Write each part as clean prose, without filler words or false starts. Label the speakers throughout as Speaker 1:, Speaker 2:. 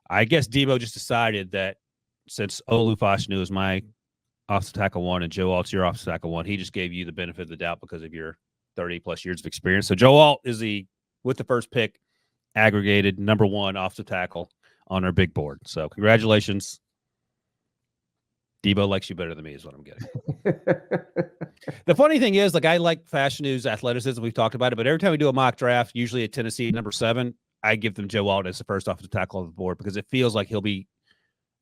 Speaker 1: I guess Debo just decided that since Olu Fashanu is my offensive tackle one and Joe Alt's your offensive tackle one, he just gave you the benefit of the doubt because of your 30-plus years of experience. So Joe Alt is with the first pick, aggregated number one offensive tackle on our big board. So congratulations. Debo likes you better than me is what I'm getting. The funny thing is, I like Fashanu's athleticism. We've talked about it, but every time we do a mock draft, usually at Tennessee number 7, I give them Joe Alt as the first offensive tackle on the board because it feels like he'll be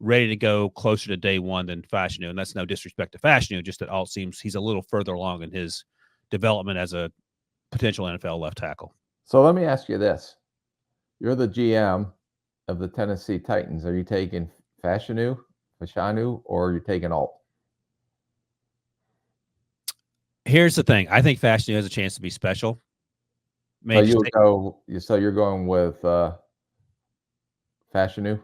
Speaker 1: ready to go closer to day one than Fashanu. And that's no disrespect to Fashanu, just that Alt seems he's a little further along in his development as a potential NFL left tackle.
Speaker 2: So let me ask you this. You're the GM of the Tennessee Titans. Are you taking Fashanu, or are you taking Alt?
Speaker 1: Here's the thing. I think Fashanu has a chance to be special.
Speaker 2: So you're going with Fashanu?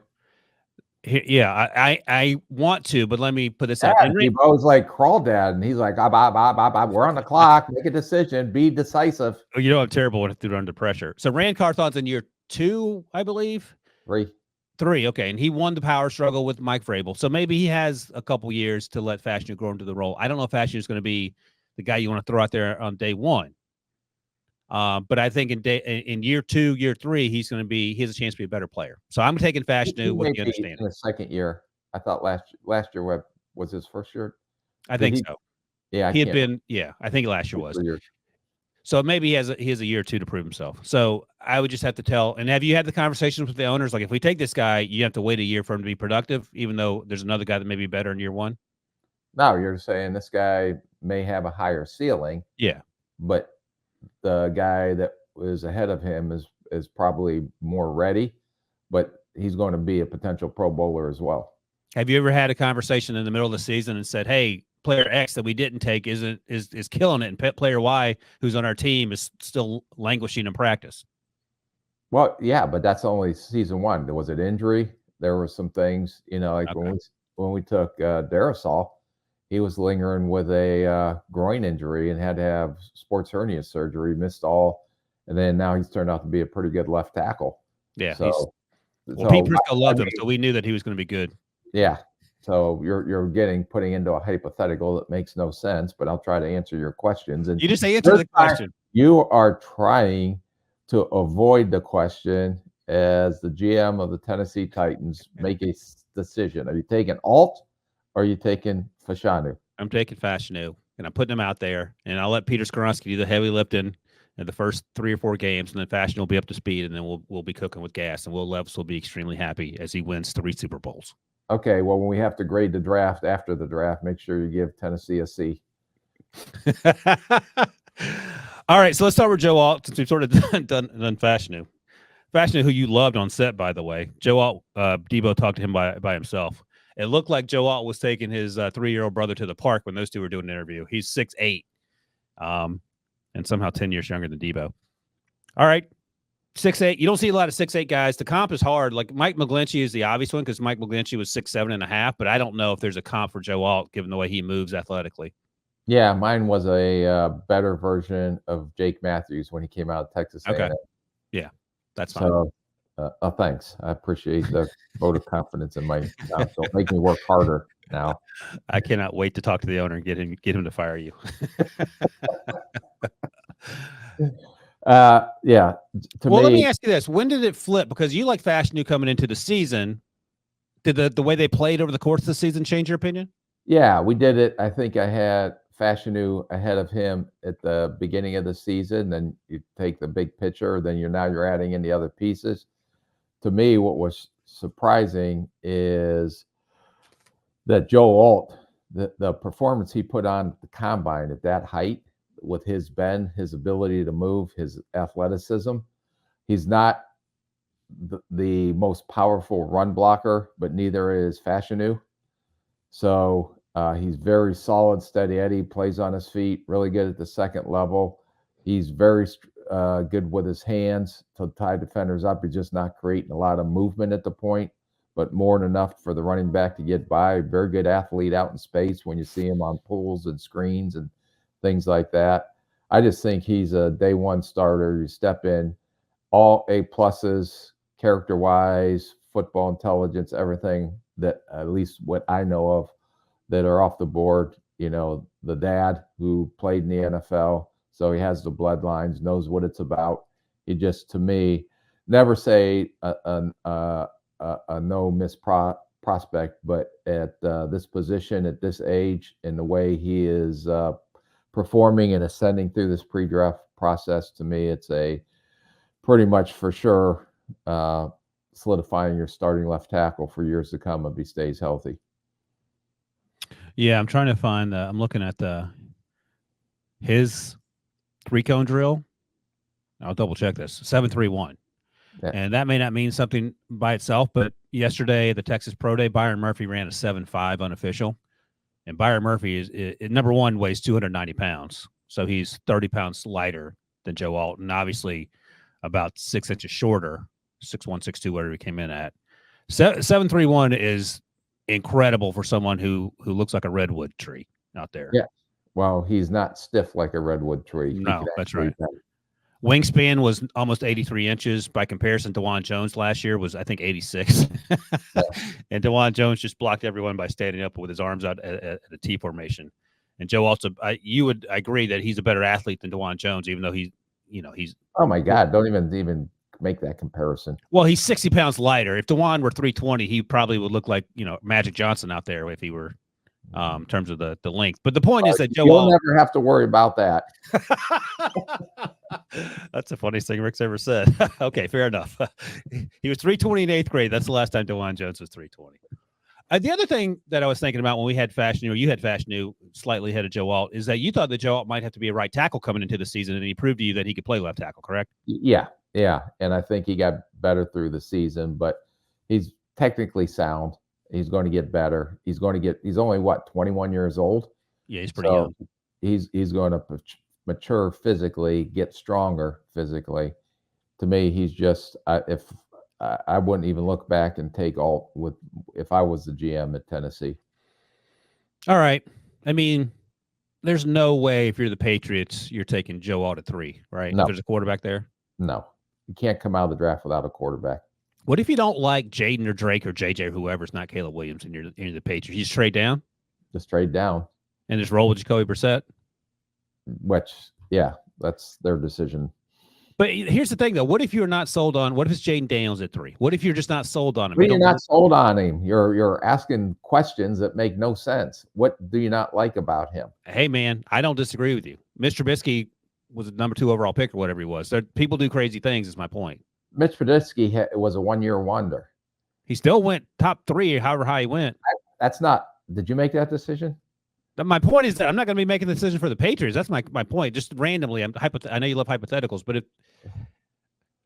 Speaker 1: Yeah, I want to, but let me put this out.
Speaker 2: Debo's like Crawdad, and he's like, we're on the clock. Make a decision. Be decisive.
Speaker 1: You know I'm terrible when they're under pressure. So Rand Carthon's in year 2, I believe.
Speaker 2: 3,
Speaker 1: okay, and he won the power struggle with Mike Vrabel. So maybe he has a couple years to let Fashanu grow into the role. I don't know if Fashanu is going to be the guy you want to throw out there on day one. But I think in year 2, year 3, he has a chance to be a better player. So I'm taking Fashanu with the understanding.
Speaker 2: In the second year, I thought last year was his first year.
Speaker 1: I think so.
Speaker 2: Yeah,
Speaker 1: I think last year was. So maybe he has a year or 2 to prove himself. So I would just have to tell. And have you had the conversations with the owners? Like, if we take this guy, you have to wait a year for him to be productive, even though there's another guy that may be better in year 1?
Speaker 2: No, you're saying this guy may have a higher ceiling.
Speaker 1: Yeah.
Speaker 2: But the guy that was ahead of him is probably more ready, but he's going to be a potential Pro Bowler as well.
Speaker 1: Have you ever had a conversation in the middle of the season and said, hey, player X that we didn't take is killing it, and player Y who's on our team is still languishing in practice?
Speaker 2: Well, yeah, but that's only season 1. There was an injury. There were some things, when we took Darrisaw, he was lingering with a groin injury and had to have sports hernia surgery, missed all, and then now he's turned out to be a pretty good left tackle.
Speaker 1: Yeah. So Pete Prisco loved him, so we knew that he was going to be good.
Speaker 2: Yeah. So you're putting into a hypothetical that makes no sense, but I'll try to answer your questions. And
Speaker 1: you just answer the question.
Speaker 2: You are trying to avoid the question as the GM of the Tennessee Titans. Make a decision. Are you taking Alt or are you taking Fashanu?
Speaker 1: I'm taking Fashanu, and I'm putting him out there, and I'll let Peter Skoronski do the heavy lifting in the first 3 or 4 games, and then Fashanu will be up to speed, and then we'll be cooking with gas, and Will Levis will be extremely happy as he wins 3 Super Bowls.
Speaker 2: Okay, well, when we have to grade the draft after the draft, make sure you give Tennessee a C.
Speaker 1: All right, so let's start with Joe Alt, since we've sort of done Fashanu. Fashanu, who you loved on set, by the way. Joe Alt, Debo talked to him by himself. It looked like Joe Alt was taking his 3-year-old brother to the park when those two were doing an interview. He's 6'8", and somehow 10 years younger than Debo. All right. 6'8". You don't see a lot of 6'8" guys. The comp is hard. Like Mike McGlinchey is the obvious one because Mike McGlinchey was 6'7.5", but I don't know if there's a comp for Joe Alt given the way he moves athletically.
Speaker 2: Yeah, mine was a better version of Jake Matthews when he came out of Texas A&M.
Speaker 1: Okay. Yeah, that's fine.
Speaker 2: So, thanks. I appreciate the vote of confidence in my so make me work harder now.
Speaker 1: I cannot wait to talk to the owner and get him to fire you.
Speaker 2: Yeah.
Speaker 1: Let me ask you this: when did it flip? Because you like Fashanu coming into the season. Did the way they played over the course of the season change your opinion?
Speaker 2: Yeah, we did it. I think I had Fashanu ahead of him at the beginning of the season. Then you take the big picture. Then you're adding in the other pieces. To me, what was surprising is that Joe Alt, the performance he put on the combine at that height, with his bend, his ability to move, his athleticism. He's not the most powerful run blocker, but neither is Fashanu. So he's very solid, steady Eddie, plays on his feet, really good at the second level. He's very good with his hands to tie defenders up. He's just not creating a lot of movement at the point, but more than enough for the running back to get by. Very good athlete out in space when you see him on pulls and screens and things like that. I just think he's a day one starter. You step in, all A+, character-wise, football intelligence, everything that at least what I know of that are off the board. The dad who played in the NFL, so he has the bloodlines, knows what it's about. He just, to me, never say a no miss prospect, but at this position, at this age, and the way he is performing and ascending through this pre-draft process, to me, it's a pretty much for sure solidifying your starting left tackle for years to come if he stays healthy.
Speaker 1: Yeah, I'm trying to find I'm looking at his 3-cone drill. I'll double check this. 7-3-1.
Speaker 2: Yeah.
Speaker 1: And that may not mean something by itself, but yesterday at the Texas Pro Day, Byron Murphy ran a 7.5 unofficial. And Byron Murphy is number one, weighs 290 pounds. So he's 30 pounds lighter than Joe Alton, obviously about 6 inches shorter, 6'1", 6'2", whatever he came in at. 7.3-1 is incredible for someone who looks like a redwood tree out there.
Speaker 2: Yeah. Well, he's not stiff like a redwood tree.
Speaker 1: No, that's right. Wingspan was almost 83 inches. By comparison, DeJuan Jones last year was, I think, 86. Yeah. And DeJuan Jones just blocked everyone by standing up with his arms out at a T formation. And Joe also, you would agree that he's a better athlete than DeJuan Jones, even though he's.
Speaker 2: Oh my God! Don't even make that comparison.
Speaker 1: Well, he's 60 pounds lighter. If DeJuan were 320, he probably would look like Magic Johnson out there if he were. In terms of the length. But the point is that
Speaker 2: you'll never have to worry about that.
Speaker 1: That's the funniest thing Rick's ever said. Okay, fair enough. He was 320 in 8th grade. That's the last time DeJuan Jones was 320. The other thing that I was thinking about when we had Fashanu, or you had Fashanu slightly ahead of Joe Alt, is that you thought that Joe Alt might have to be a right tackle coming into the season, and he proved to you that he could play left tackle, correct?
Speaker 2: Yeah. And I think he got better through the season, but he's technically sound. He's going to get better. He's only 21 years old.
Speaker 1: Yeah, he's pretty young.
Speaker 2: He's going to mature physically, get stronger physically. To me, he's just, if I wouldn't even look back and take Alt if I was the GM at Tennessee.
Speaker 1: All right. I mean, there's no way if you're the Patriots, you're taking Joe Alt at 3, right?
Speaker 2: No.
Speaker 1: If there's a quarterback there?
Speaker 2: No. You can't come out of the draft without a quarterback.
Speaker 1: What if you don't like Jaden or Drake or JJ or whoever's not Caleb Williams and you're the Patriots? You just trade down?
Speaker 2: Just trade down.
Speaker 1: And just roll with Jacoby Brissett?
Speaker 2: Which, yeah, that's their decision.
Speaker 1: But here's the thing, though. What if you're not sold on? What if it's Jaden Daniels at 3? What if you're just not sold on him?
Speaker 2: You're not sold on him. You're asking questions that make no sense. What do you not like about him?
Speaker 1: Hey, man, I don't disagree with you. Mr. Trubisky was a number 2 overall pick or whatever he was. People do crazy things is my point.
Speaker 2: Mitch Trubisky was a one-year wonder.
Speaker 1: He still went top 3, however high he went.
Speaker 2: That's not. Did you make that decision?
Speaker 1: My point is that I'm not going to be making the decision for the Patriots. That's my point. Just randomly, I know you love hypotheticals, but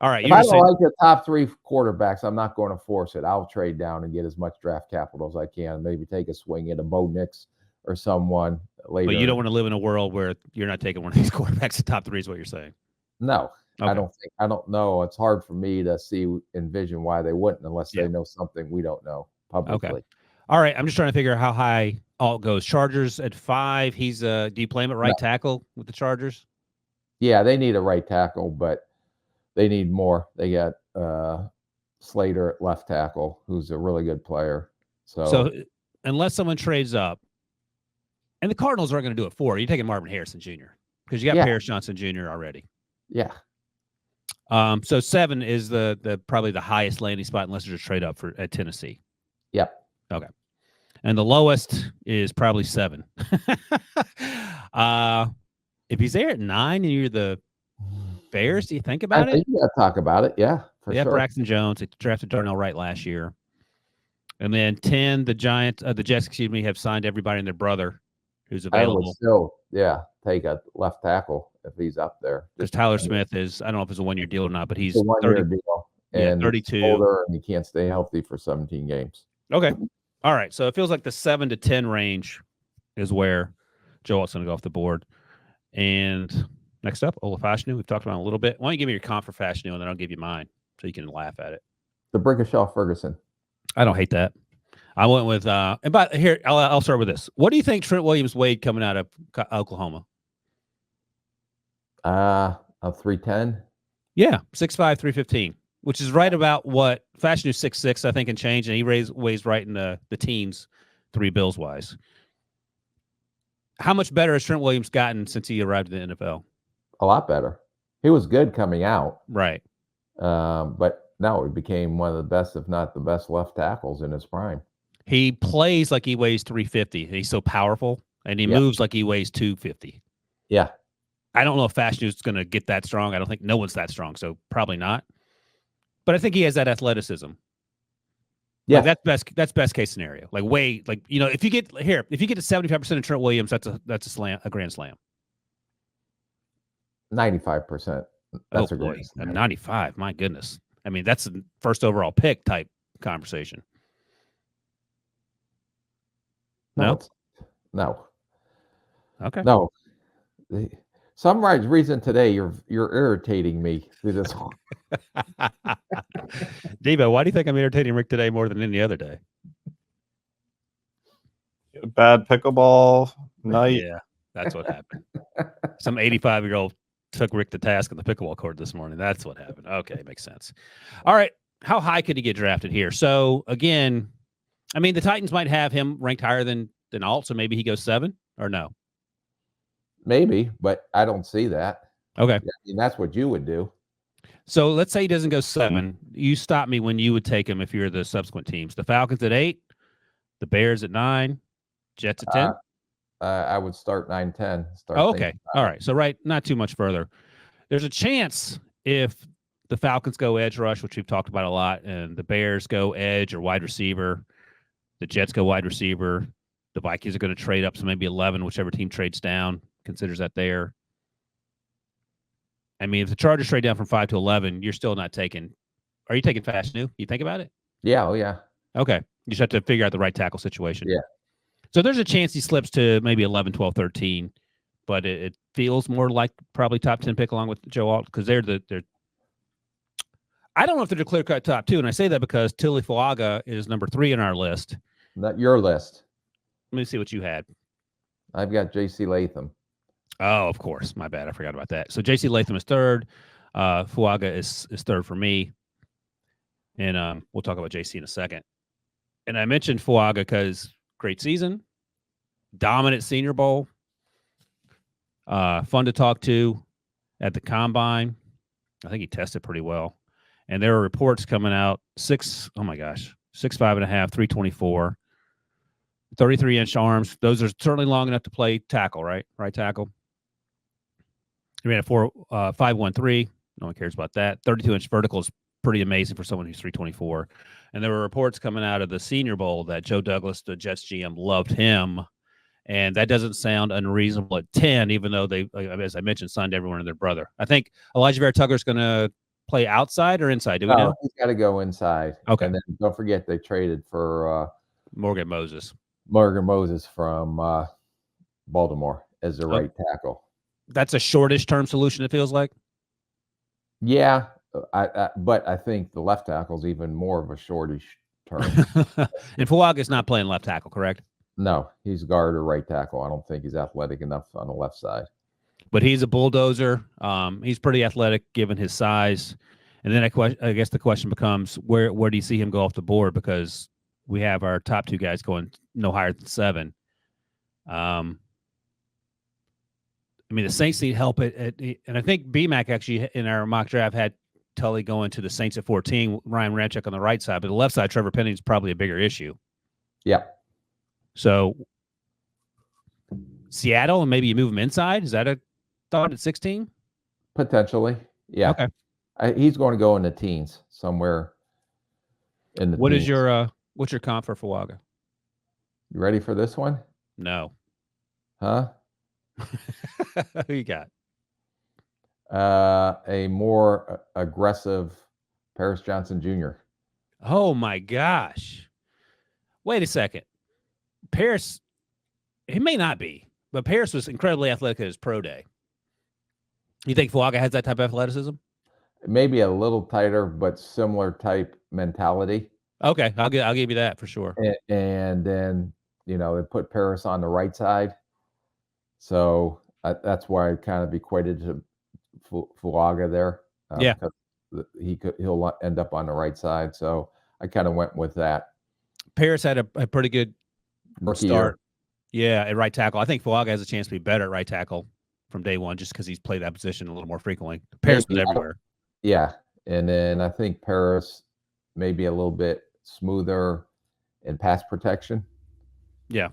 Speaker 1: all right.
Speaker 2: If I don't like the top 3 quarterbacks, I'm not going to force it. I'll trade down and get as much draft capital as I can. Maybe take a swing at a Bo Nix or someone later.
Speaker 1: But you don't want to live in a world where you're not taking one of these quarterbacks at top 3 is what you're saying.
Speaker 2: No. Okay. I don't know. It's hard for me to envision why they wouldn't unless they know something we don't know publicly.
Speaker 1: Okay. All right. I'm just trying to figure out how high Alt goes. Chargers at 5. He's do you play him at right tackle with the Chargers?
Speaker 2: Yeah, they need a right tackle, but they need more. They got Slater at left tackle, who's a really good player. So
Speaker 1: unless someone trades up, and the Cardinals aren't going to do it for you, you're taking Marvin Harrison Jr. because you got Paris Johnson Jr. already.
Speaker 2: Yeah.
Speaker 1: So 7 is the probably the highest landing spot unless there's a trade up at Tennessee.
Speaker 2: Yep.
Speaker 1: Okay. And the lowest is probably 7. If he's there at 9 and you're the Bears, do you think about it?
Speaker 2: I think you got to talk about it. Yeah, for sure.
Speaker 1: Braxton Jones. They drafted Darnell Wright last year. And then 10, the Jets, have signed everybody and their brother who's available.
Speaker 2: I would still, take a left tackle if he's up there.
Speaker 1: Because Tyler Smith is, I don't know if it's a 1-year deal or not, but he's
Speaker 2: 1-year deal. And
Speaker 1: 32.
Speaker 2: Older, and he can't stay healthy for 17 games.
Speaker 1: Okay. All right. So it feels like the 7 to 10 range is where Joe Alt's going to go off the board. And next up, Olu Fashanu. We've talked about it a little bit. Why don't you give me your comp for Fashanu, and then I'll give you mine so you can laugh at it.
Speaker 2: The Brickashaw Ferguson.
Speaker 1: I don't hate that. I went with here. I'll start with this. What do you think Trent Williams-Wade coming out of Oklahoma?
Speaker 2: A 310.
Speaker 1: Yeah, 6'5", 315. which is right about what Fashanu's 6'6", I think, and change, and he weighs right in the teens, 3 bills wise. How much better has Trent Williams gotten since he arrived in the NFL?
Speaker 2: A lot better. He was good coming out,
Speaker 1: Right.
Speaker 2: but now he became one of the best, if not the best, left tackles in his prime.
Speaker 1: He plays like he weighs 350. He's so powerful, and he moves like he weighs 250.
Speaker 2: Yeah.
Speaker 1: I don't know if Fashanu's going to get that strong. I don't think no one's that strong, so probably not. But I think he has that athleticism.
Speaker 2: Yeah,
Speaker 1: like that's best case scenario. Like if you get to 75% of Trent Williams, that's a grand slam.
Speaker 2: 95%. That's a
Speaker 1: boy,
Speaker 2: grand slam.
Speaker 1: 95. My goodness. I mean, that's a first overall pick type conversation. No. Okay.
Speaker 2: No. Some reason today you're irritating me through this.
Speaker 1: Devo, why do you think I'm irritating Rick today more than any other day?
Speaker 3: Bad pickleball night.
Speaker 1: Yeah, that's what happened. Some 85-year-old took Rick to task on the pickleball court this morning. That's what happened. Okay, makes sense. All right, how high could he get drafted here? So again, I mean, the Titans might have him ranked higher than Alt, so maybe he goes 7 or no.
Speaker 2: Maybe, but I don't see that.
Speaker 1: Okay.
Speaker 2: I mean, that's what you would do.
Speaker 1: So let's say he doesn't go 7. You stop me when you would take him if you're the subsequent teams. The Falcons at 8, the Bears at 9, Jets at 10.
Speaker 2: I would start 9-10.
Speaker 1: Okay. All right. So not too much further. There's a chance if the Falcons go edge rush, which we've talked about a lot, and the Bears go edge or wide receiver, the Jets go wide receiver, the Vikings are going to trade up, so maybe 11, whichever team trades down, considers that there. I mean, if the Chargers trade down from 5 to 11, you're still not taking. Are you taking Fashanu? You think about it?
Speaker 2: Yeah. Oh, yeah.
Speaker 1: Okay. You just have to figure out the right tackle situation.
Speaker 2: Yeah.
Speaker 1: So there's a chance he slips to maybe 11, 12, 13, but it feels more like probably top 10 pick along with Joe Alt because they're I don't know if they're the clear-cut top 2, and I say that because Tilly Fuaga is number 3 on our list.
Speaker 2: Not your list.
Speaker 1: Let me see what you had.
Speaker 2: I've got J.C. Latham.
Speaker 1: Oh, of course. My bad. I forgot about that. So J.C. Latham is 3rd. Fuaga is 3rd for me. And we'll talk about J.C. in a second. And I mentioned Fuaga because great season, dominant Senior Bowl, fun to talk to at the Combine. I think he tested pretty well. And there are reports coming out, 6'5.5", 324. 33-inch arms. Those are certainly long enough to play tackle, right? Right tackle. He ran a 5.13. No one cares about that. 32-inch vertical is pretty amazing for someone who's 324. And there were reports coming out of the Senior Bowl that Joe Douglas, the Jets GM, loved him. And that doesn't sound unreasonable at 10, even though they, as I mentioned, signed everyone and their brother. I think Elijah Vera Tucker's going to play outside or inside? Do we know?
Speaker 2: He's got to go inside.
Speaker 1: Okay.
Speaker 2: And then don't forget they traded for
Speaker 1: Morgan Moses
Speaker 2: from Baltimore as the right tackle.
Speaker 1: That's a shortish term solution, it feels like.
Speaker 2: Yeah, but I think the left tackle is even more of a shortish term.
Speaker 1: And Fuaga is not playing left tackle, correct?
Speaker 2: No, he's guard or right tackle. I don't think he's athletic enough on the left side.
Speaker 1: But he's a bulldozer. He's pretty athletic given his size. And then I guess the question becomes, where do you see him go off the board? Because we have our top 2 guys going no higher than 7. I mean, the Saints need help and I think BMAC actually in our mock draft had Tully going to the Saints at 14, Ryan Ramczyk on the right side, but the left side, Trevor Penning is probably a bigger issue.
Speaker 2: Yeah.
Speaker 1: So Seattle, and maybe you move him inside. Is that a thought at 16?
Speaker 2: Potentially. Yeah.
Speaker 1: Okay.
Speaker 2: He's going to go in the teens somewhere in the
Speaker 1: What
Speaker 2: teens.
Speaker 1: is what's your comp for Fuaga?
Speaker 2: You ready for this one?
Speaker 1: No.
Speaker 2: Huh?
Speaker 1: Who you got?
Speaker 2: A more aggressive Paris Johnson Jr.
Speaker 1: Oh my gosh. Wait a second. Paris, he may not be, but Paris was incredibly athletic at his pro day. You think Fuaga has that type of athleticism?
Speaker 2: Maybe a little tighter, but similar type mentality.
Speaker 1: Okay, I'll give you that for sure.
Speaker 2: And then, they put Paris on the right side. So that's why I kind of equated to Fuaga there.
Speaker 1: Yeah.
Speaker 2: Because he'll end up on the right side. So I kind of went with that.
Speaker 1: Paris had a pretty good
Speaker 2: Rookie
Speaker 1: start.
Speaker 2: year.
Speaker 1: Yeah, at right tackle. I think Fuaga has a chance to be better at right tackle from day one just because he's played that position a little more frequently. Paris was
Speaker 2: Maybe.
Speaker 1: everywhere.
Speaker 2: Yeah. And then I think Paris maybe a little bit smoother in pass protection.
Speaker 1: Yeah.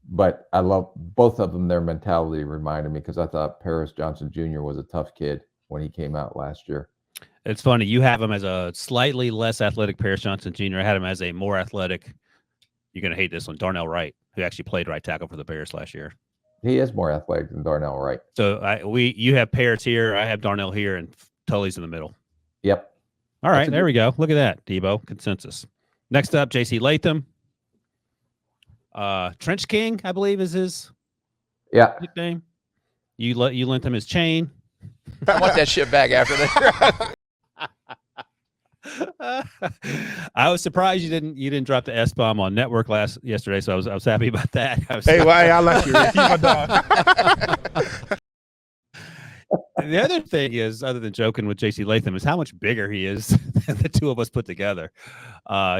Speaker 2: But I love both of them. Their mentality reminded me because I thought Paris Johnson Jr. was a tough kid when he came out last year.
Speaker 1: It's funny. You have him as a slightly less athletic Paris Johnson Jr. I had him as a more athletic. You're going to hate this one. Darnell Wright, who actually played right tackle for the Bears last year.
Speaker 2: He is more athletic than Darnell Wright.
Speaker 1: So you have Paris here. I have Darnell here, and Tully's in the middle.
Speaker 2: Yep.
Speaker 1: All right, there we go. Look at that, Debo. Consensus. Next up, J.C. Latham. Trench King, I believe, is his nickname. You lent him his chain.
Speaker 4: I want that shit back after that.
Speaker 1: I was surprised you didn't drop the S bomb on network yesterday, so I was happy about that.
Speaker 5: Hey, I like you. Keep my dog.
Speaker 1: The other thing is, other than joking with J.C. Latham, is how much bigger he is than the two of us put together.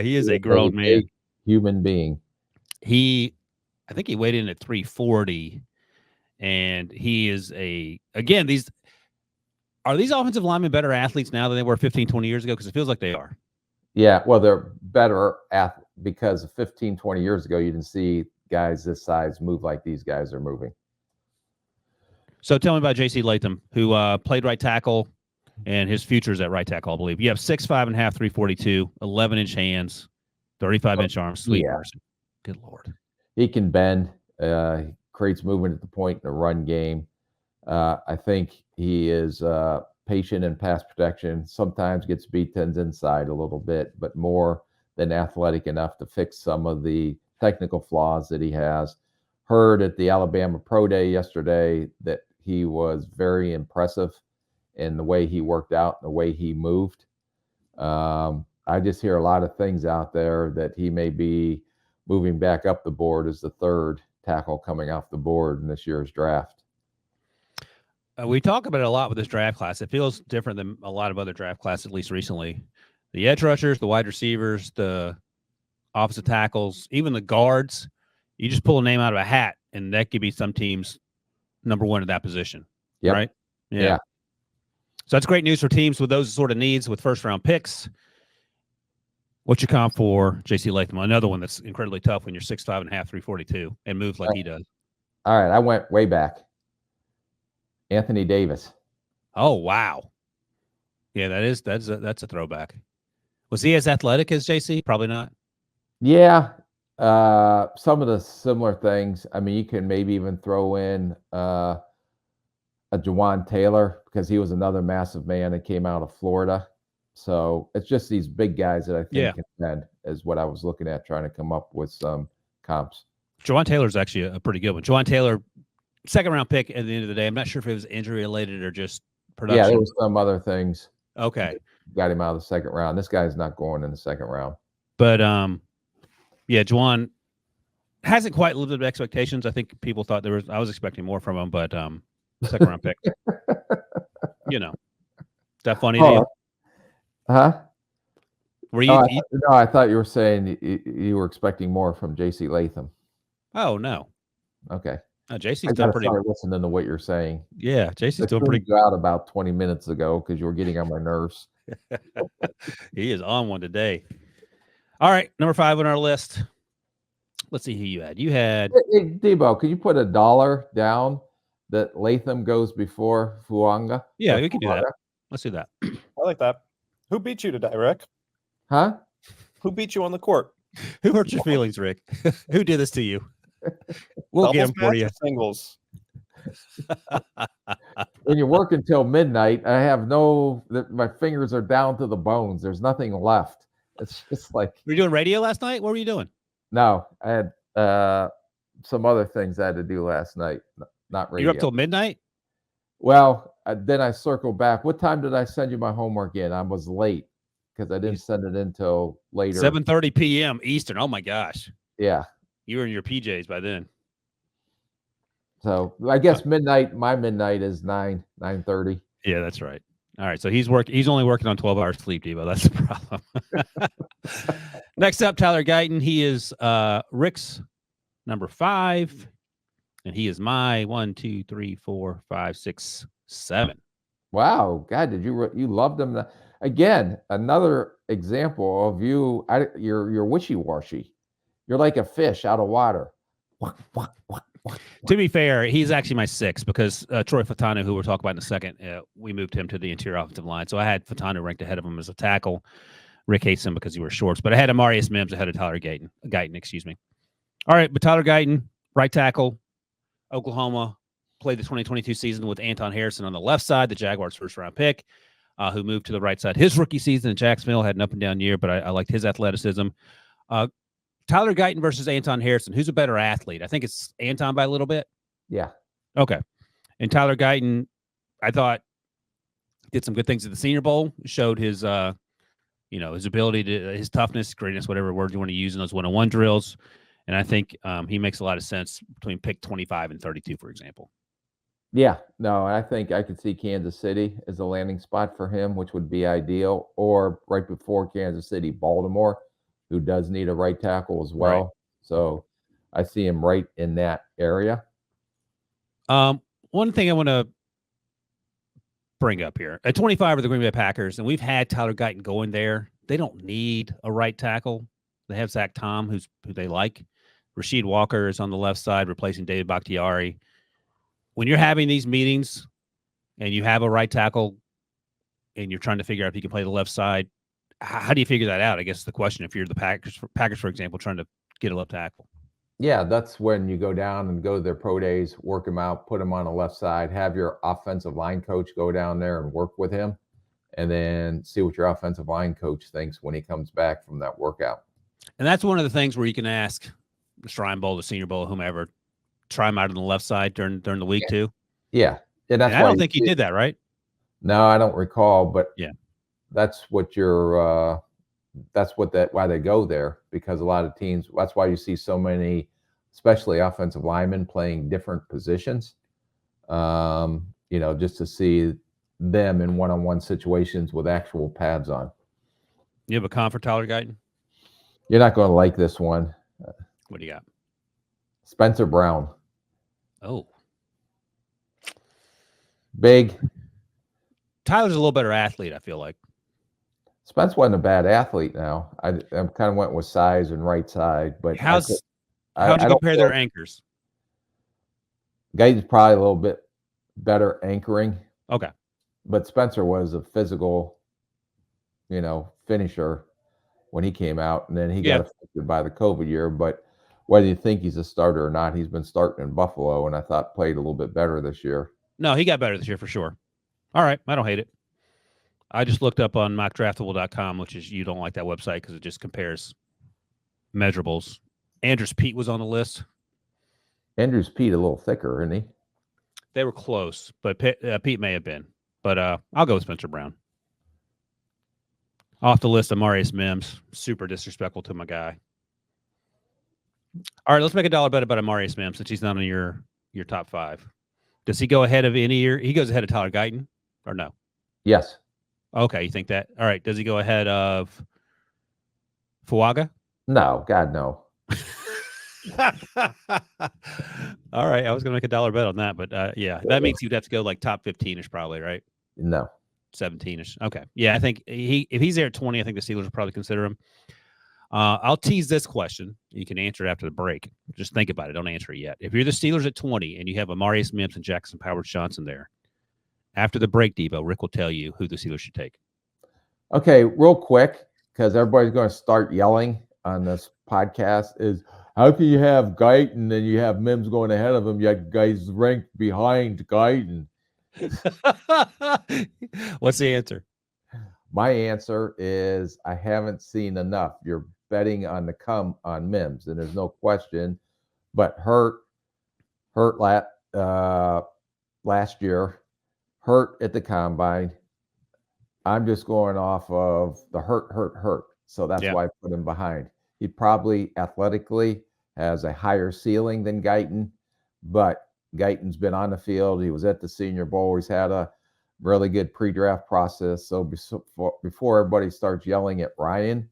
Speaker 1: He is a grown man,
Speaker 2: human being.
Speaker 1: I think he weighed in at 340, and he is again, are these offensive linemen better athletes now than they were 15, 20 years ago? Because it feels like they are.
Speaker 2: Yeah, well, they're better because 15, 20 years ago, you didn't see guys this size move like these guys are moving.
Speaker 1: So tell me about J.C. Latham, who played right tackle, and his future's at right tackle, I believe. You have 6'5.5", 342, 11-inch hands, 35-inch arms. Sweet person. Good Lord.
Speaker 2: He can bend. He creates movement at the point in the run game. I think he is patient in pass protection. Sometimes gets beat tens inside a little bit, but more than athletic enough to fix some of the technical flaws that he has. Heard at the Alabama Pro Day yesterday that he was very impressive in the way he worked out, and the way he moved. I just hear a lot of things out there that he may be moving back up the board as the third tackle coming off the board in this year's draft.
Speaker 1: We talk about it a lot with this draft class. It feels different than a lot of other draft classes, at least recently. The edge rushers, the wide receivers, the offensive tackles, even the guards. You just pull a name out of a hat, and that could be some team's number one at that position.
Speaker 2: Yep.
Speaker 1: Right?
Speaker 2: Yeah.
Speaker 1: So that's great news for teams with those sort of needs with first-round picks. What's your comp for J.C. Latham? Another one that's incredibly tough when you're 6'5.5", 342, and moves like he does.
Speaker 2: All right, I went way back. Anthony Davis.
Speaker 1: Oh, wow. Yeah, that's a throwback. Was he as athletic as J.C.? Probably not.
Speaker 2: Yeah. Some of the similar things. I mean, you can maybe even throw in a Jawan Taylor, because he was another massive man that came out of Florida. So it's just these big guys that I think can bend, is what I was looking at, trying to come up with some comps.
Speaker 1: Jawan Taylor's actually a pretty good one. Jawan Taylor, second-round pick at the end of the day. I'm not sure if it was injury-related or just production.
Speaker 2: Yeah, there was some other things.
Speaker 1: Okay.
Speaker 2: Got him out of the second round. This guy's not going in the second round.
Speaker 1: But, yeah, Jawan hasn't quite lived up to expectations. I think people thought I was expecting more from him, but second-round pick. You know. Is that funny to you?
Speaker 2: Huh?
Speaker 1: Were you?
Speaker 2: No, I thought you were saying you were expecting more from J.C. Latham.
Speaker 1: Oh, no.
Speaker 2: Okay.
Speaker 1: JC's done pretty
Speaker 2: good. Listening to what you're saying.
Speaker 1: Yeah, JC's doing pretty
Speaker 2: good. Out about 20 minutes ago because you were getting on my nerves.
Speaker 1: He is on one today. All right, number 5 on our list. Let's see who you had. You had
Speaker 2: Hey, Debo, can you put $1 down that Latham goes before Fuanga?
Speaker 1: Yeah, we can do that. Let's do that.
Speaker 3: I like that. Who beat you today, Rick?
Speaker 2: Huh?
Speaker 3: Who beat you on the court?
Speaker 1: Who hurt your feelings, Rick? Who did this to you? We'll get them for you.
Speaker 3: Singles.
Speaker 2: When you work until midnight, my fingers are down to the bones. There's nothing left. It's just like.
Speaker 1: Were you doing radio last night? What were you doing?
Speaker 2: No, I had some other things I had to do last night. Not radio.
Speaker 1: You were up till midnight?
Speaker 2: Well, then I circled back. What time did I send you my homework in? I was late because I didn't send it in till later.
Speaker 1: 7:30 p.m. Eastern. Oh, my gosh.
Speaker 2: Yeah.
Speaker 1: You were in your PJs by then.
Speaker 2: So I guess midnight, my midnight is 9:30.
Speaker 1: Yeah, that's right. All right, so he's only working on 12 hours sleep, Debo. That's the problem. Next up, Tyler Guyton. He is Rick's number 5, and he is my 1, 2, 3, 4, 5, 6, 7.
Speaker 2: Wow, God, you loved him? Again, another example of you're wishy-washy. You're like a fish out of water.
Speaker 1: To be fair, he's actually my 6 because Troy Fashanu, who we'll talk about in a second, we moved him to the interior offensive line. So I had Fashanu ranked ahead of him as a tackle. Rick hates him because he wears shorts, but I had Amarius Mims ahead of Tyler Guyton. Excuse me. All right, but Tyler Guyton, right tackle, Oklahoma, played the 2022 season with Anton Harrison on the left side, the Jaguars' first-round pick, who moved to the right side. His rookie season in Jacksonville had an up-and-down year, but I liked his athleticism. Tyler Guyton versus Anton Harrison. Who's a better athlete? I think it's Anton by a little bit.
Speaker 2: Yeah.
Speaker 1: Okay. And Tyler Guyton, I thought, did some good things at the Senior Bowl, showed his his ability his toughness, greatness, whatever word you want to use in those 1-on-1 drills. And I think he makes a lot of sense between pick 25 and 32, for example.
Speaker 2: Yeah, no, I think I could see Kansas City as a landing spot for him, which would be ideal, or right before Kansas City, Baltimore, who does need a right tackle as well.
Speaker 1: Right.
Speaker 2: So I see him right in that area.
Speaker 1: One thing I want to bring up here, at 25 are the Green Bay Packers, and we've had Tyler Guyton going there. They don't need a right tackle. They have Zach Tom, who they like. Rasheed Walker is on the left side, replacing David Bakhtiari. When you're having these meetings and you have a right tackle and you're trying to figure out if you can play the left side, how do you figure that out? I guess the question, if you're the Packers, for example, trying to get a left tackle.
Speaker 2: Yeah, that's when you go down and go to their pro days, work them out, put them on the left side, have your offensive line coach go down there and work with him, and then see what your offensive line coach thinks when he comes back from that workout.
Speaker 1: And that's one of the things where you can ask the Shrine Bowl, the Senior Bowl, whomever, try him out on the left side during the week too.
Speaker 2: Yeah, and that's
Speaker 1: I don't think he did that, right?
Speaker 2: No, I don't recall, but
Speaker 1: yeah,
Speaker 2: that's what why they go there, because a lot of teams. That's why you see so many, especially offensive linemen, playing different positions. Just to see them in one-on-one situations with actual pads on.
Speaker 1: You have a comp for Tyler Guyton?
Speaker 2: You're not going to like this one.
Speaker 1: What do you got?
Speaker 2: Spencer Brown.
Speaker 1: Oh.
Speaker 2: Big.
Speaker 1: Tyler's a little better athlete, I feel like.
Speaker 2: Spence wasn't a bad athlete now. I kind of went with size and right side, but
Speaker 1: how'd you compare their anchors?
Speaker 2: Guyton's probably a little bit better anchoring.
Speaker 1: Okay.
Speaker 2: But Spencer was a physical, finisher when he came out, and then he got affected by the COVID year. But whether you think he's a starter or not, he's been starting in Buffalo, and I thought played a little bit better this year.
Speaker 1: No, he got better this year for sure. All right. I don't hate it. I just looked up on mockdraftable.com, which is, you don't like that website because it just compares measurables. Andrews Pete was on the list.
Speaker 2: Andrews Pete a little thicker, isn't he?
Speaker 1: They were close, but Pete may have been. But I'll go with Spencer Brown. Off the list, Amarius Mims. Super disrespectful to my guy. All right, let's make a dollar bet about Amarius Mims since he's not on your top 5. Does he go ahead of any year? He goes ahead of Tyler Guyton, or no?
Speaker 2: Yes.
Speaker 1: Okay, you think that? All right. Does he go ahead of Fuaga?
Speaker 2: No, God, no.
Speaker 1: All right. I was going to make a dollar bet on that, but yeah, that means you'd have to go like top 15-ish probably, right?
Speaker 2: No.
Speaker 1: 17-ish. Okay. Yeah, I think if he's there at 20, I think the Steelers will probably consider him. I'll tease this question. You can answer it after the break. Just think about it. Don't answer it yet. If you're the Steelers at 20 and you have Amarius Mims and Jackson Powers-Johnson there, after the break, Debo, Rick will tell you who the Steelers should take. Okay, real quick, because everybody's going to start yelling on this podcast, is how can you have Guyton and you have Mims going ahead of him, yet guys ranked behind Guyton? What's the answer? My answer is I haven't seen enough. You're betting on the come on Mims, and there's no question. But hurt last year, hurt at the combine. I'm just going off of the hurt. So that's why I put him behind. He probably athletically has a higher ceiling than Guyton, but Guyton's been on the field. He was at the Senior Bowl. He's had a
Speaker 2: really good pre-draft process. So before everybody starts yelling at Ryan,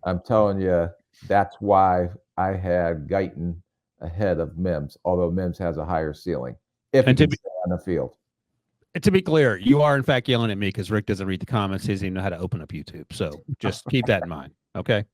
Speaker 2: I'm telling you, that's why I had Guyton ahead of Mims, although Mims has a higher ceiling if he
Speaker 1: And to
Speaker 2: can
Speaker 1: be-
Speaker 2: stay on the field.
Speaker 1: To be clear, you are in fact yelling at me because Rick doesn't read the comments. He doesn't even know how to open up YouTube. So just keep that in mind. Okay.